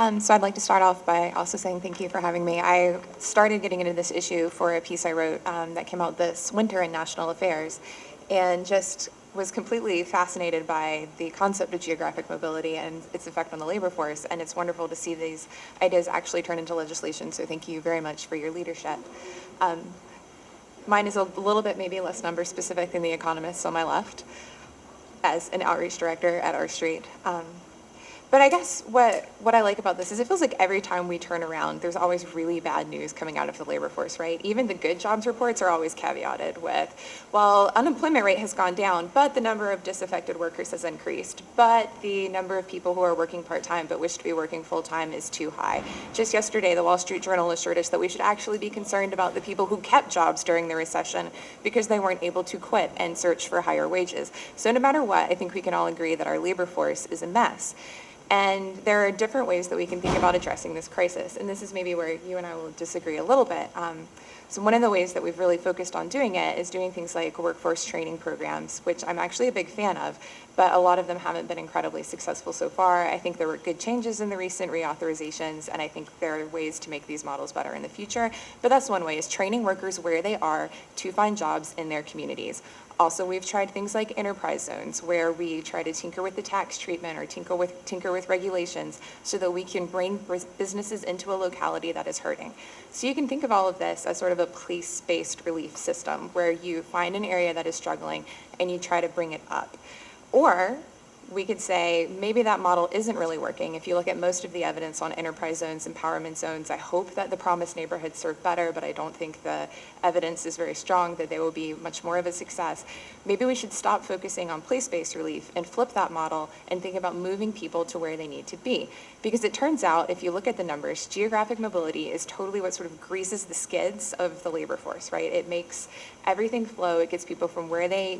So I'd like to start off by also saying thank you for having me. I started getting into this issue for a piece I wrote that came out this winter in National Affairs, and just was completely fascinated by the concept of geographic mobility and its effect on the labor force, and it's wonderful to see these ideas actually turn into legislation, so thank you very much for your leadership. Mine is a little bit maybe less number specific than the economists on my left as an outreach director at R Street. But I guess what I like about this is it feels like every time we turn around, there's always really bad news coming out of the labor force, right? Even the good jobs reports are always caveated with, well, unemployment rate has gone down, but the number of disaffected workers has increased, but the number of people who are working part-time but wish to be working full-time is too high. Just yesterday, the Wall Street Journal assured us that we should actually be concerned about the people who kept jobs during the recession because they weren't able to quit and search for higher wages. So no matter what, I think we can all agree that our labor force is a mess. And there are different ways that we can think about addressing this crisis. And this is maybe where you and I will disagree a little bit. So one of the ways that we've really focused on doing it is doing things like workforce training programs, which I'm actually a big fan of, but a lot of them haven't been incredibly successful so far. I think there were good changes in the recent reauthorizations, and I think there are ways to make these models better in the future. But that's one way, is training workers where they are to find jobs in their communities. Also, we've tried things like enterprise zones, where we try to tinker with the tax treatment or tinker with regulations so that we can bring businesses into a locality that is hurting. So you can think of all of this as sort of a place-based relief system, where you find an area that is struggling and you try to bring it up. Or we could say maybe that model isn't really working. If you look at most of the evidence on enterprise zones, empowerment zones, I hope that the promised neighborhoods serve better, but I don't think the evidence is very strong that they will be much more of a success. Maybe we should stop focusing on place-based relief and flip that model and think about moving people to where they need to be. Because it turns out, if you look at the numbers, geographic mobility is totally what sort of greases the skids of the labor force, right? It makes everything flow. It gets people from where they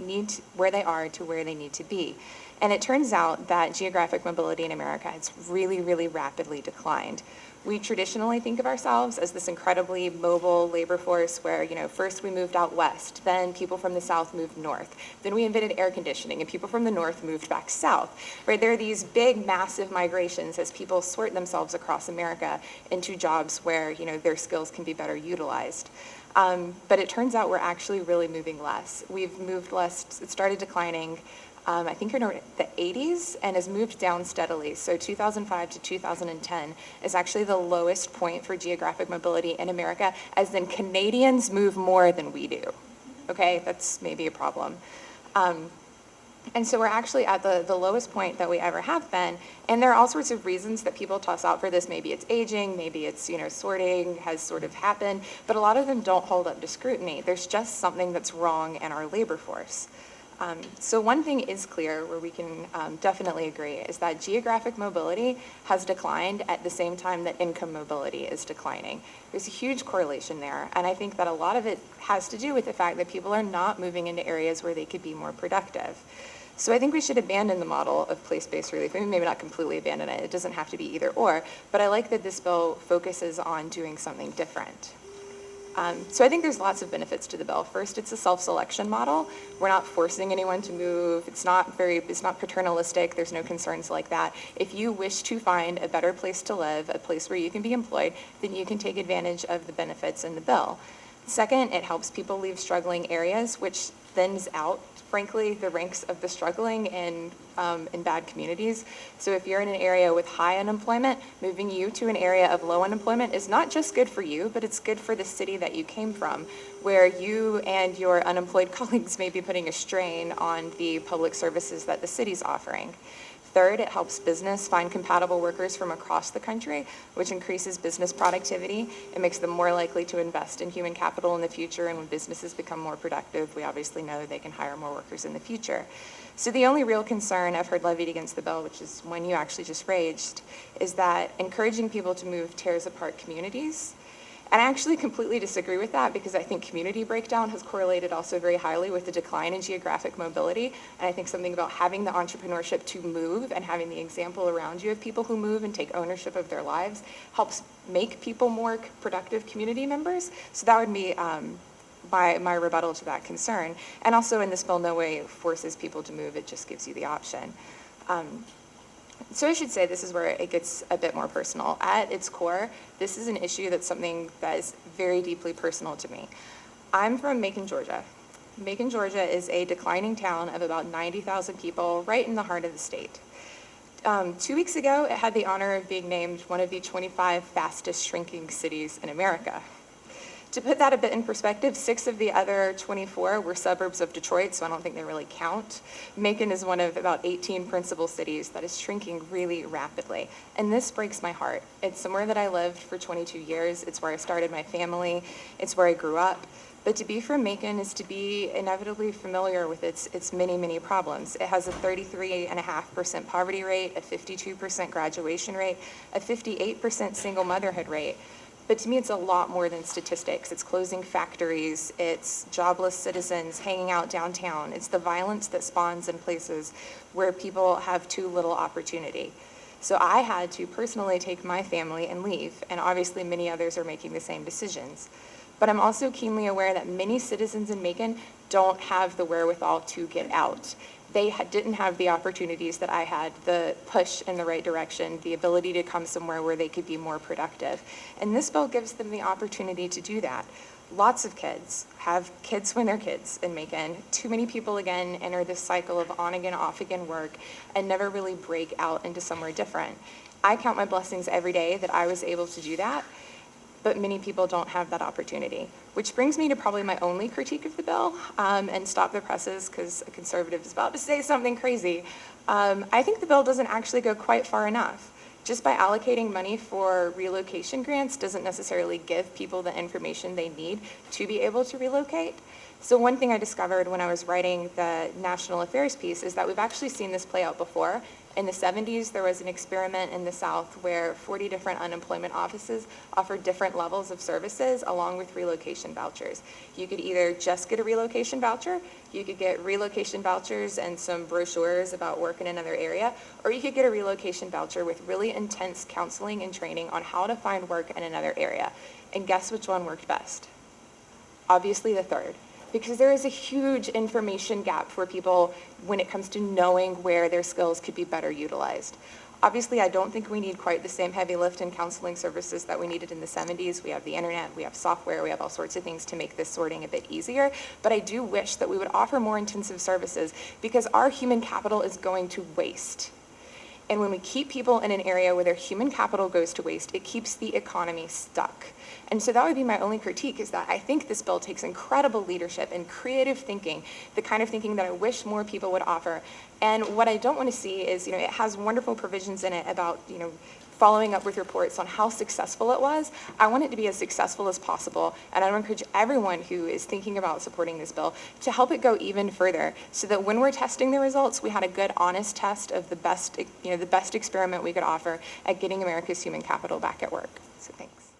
are to where they need to be. And it turns out that geographic mobility in America has really, really rapidly declined. We traditionally think of ourselves as this incredibly mobile labor force where, first we moved out west, then people from the south moved north. Then we invented air conditioning and people from the north moved back south, right? There are these big, massive migrations as people sort themselves across America into jobs where, their skills can be better utilized. But it turns out we're actually really moving less. We've moved less, it started declining I think in the 80s and has moved down steadily. So 2005 to 2010 is actually the lowest point for geographic mobility in America, as in Canadians move more than we do. Okay, that's maybe a problem. And so we're actually at the lowest point that we ever have been. And there are all sorts of reasons that people toss out for this. Maybe it's aging, maybe it's, sorting has sort of happened, but a lot of them don't hold up to scrutiny. There's just something that's wrong in our labor force. So one thing is clear, where we can definitely agree, is that geographic mobility has declined at the same time that income mobility is declining. There's a huge correlation there, and I think that a lot of it has to do with the fact that people are not moving into areas where they could be more productive. So I think we should abandon the model of place-based relief. I mean, maybe not completely abandon it. It doesn't have to be either or, but I like that this bill focuses on doing something different. So I think there's lots of benefits to the bill. First, it's a self-selection model. We're not forcing anyone to move. It's not paternalistic. There's no concerns like that. If you wish to find a better place to live, a place where you can be employed, then you can take advantage of the benefits in the bill. Second, it helps people leave struggling areas, which thins out, frankly, the ranks of the struggling in bad communities. So if you're in an area with high unemployment, moving you to an area of low unemployment is not just good for you, but it's good for the city that you came from, where you and your unemployed colleagues may be putting a strain on the public services that the city's offering. Third, it helps business find compatible workers from across the country, which increases business productivity. It makes them more likely to invest in human capital in the future, and when businesses become more productive, we obviously know they can hire more workers in the future. So the only real concern I've heard levied against the bill, which is one you actually just raised, is that encouraging people to move tears apart communities. And I actually completely disagree with that, because I think community breakdown has correlated also very highly with the decline in geographic mobility. And I think something about having the entrepreneurship to move and having the example around you of people who move and take ownership of their lives helps make people more productive community members. So that would be my rebuttal to that concern. And also in this bill, no way forces people to move, it just gives you the option. So I should say this is where it gets a bit more personal. At its core, this is an issue that's something that is very deeply personal to me. I'm from Macon, Georgia. Macon, Georgia is a declining town of about 90,000 people right in the heart of the state. 2 weeks ago, it had the honor of being named one of the 25 fastest shrinking cities in America. To put that a bit in perspective, 6 of the other 24 were suburbs of Detroit, so I don't think they really count. Macon is one of about 18 principal cities that is shrinking really rapidly. And this breaks my heart. It's somewhere that I lived for 22 years. It's where I started my family. It's where I grew up. But to be from Macon is to be inevitably familiar with its many, many problems. It has a 33.5% poverty rate, a 52% graduation rate, a 58% single motherhood rate. But to me, it's a lot more than statistics. It's closing factories, it's jobless citizens hanging out downtown, it's the violence that spawns in places where people have too little opportunity. So I had to personally take my family and leave, and obviously many others are making the same decisions. But I'm also keenly aware that many citizens in Macon don't have the wherewithal to get out. They didn't have the opportunities that I had, the push in the right direction, the ability to come somewhere where they could be more productive. And this bill gives them the opportunity to do that. Lots of kids have kids when they're kids in Macon. Too many people, again, enter this cycle of on again, off again work and never really break out into somewhere different. I count my blessings every day that I was able to do that, but many people don't have that opportunity. Which brings me to probably my only critique of the bill, and stop the presses because a conservative is about to say something crazy. I think the bill doesn't actually go quite far enough. Just by allocating money for relocation grants doesn't necessarily give people the information they need to be able to relocate. So one thing I discovered when I was writing the national affairs piece is that we've actually seen this play out before. In the 70s, there was an experiment in the South where 40 different unemployment offices offered different levels of services along with relocation vouchers. You could either just get a relocation voucher, you could get relocation vouchers and some brochures about work in another area, or you could get a relocation voucher with really intense counseling and training on how to find work in another area. And guess which one worked best? Obviously the third. Because there is a huge information gap for people when it comes to knowing where their skills could be better utilized. Obviously, I don't think we need quite the same heavy lift in counseling services that we needed in the 70s. We have the internet, we have software, we have all sorts of things to make this sorting a bit easier. But I do wish that we would offer more intensive services because our human capital is going to waste. And when we keep people in an area where their human capital goes to waste, it keeps the economy stuck. And so that would be my only critique, is that I think this bill takes incredible leadership and creative thinking, the kind of thinking that I wish more people would offer. And what I don't want to see is, it has wonderful provisions in it about, following up with reports on how successful it was. I want it to be as successful as possible, and I would encourage everyone who is thinking about supporting this bill to help it go even further, so that when we're testing the results, we had a good, honest test of the best experiment we could offer at getting America's human capital back at work. So thanks.